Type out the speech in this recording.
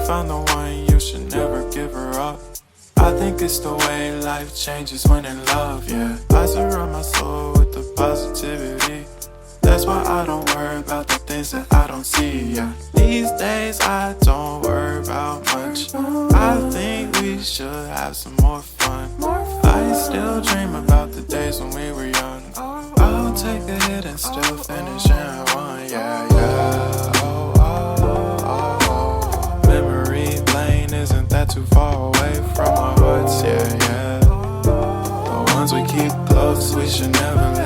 found the one, you should never give her up. I think it's the way life changes when in love, yeah. I surround my soul with the positivity. That's why I don't worry about the things that I don't see, yeah. These days I don't worry about much. I think we should have some more fun. I still dream about the days when we were young. I'll take a hit and still finish in one, yeah, yeah. Oh, oh, oh, oh. Memory lane isn't that too far away from our hearts, yeah, yeah. The ones we keep close, we should never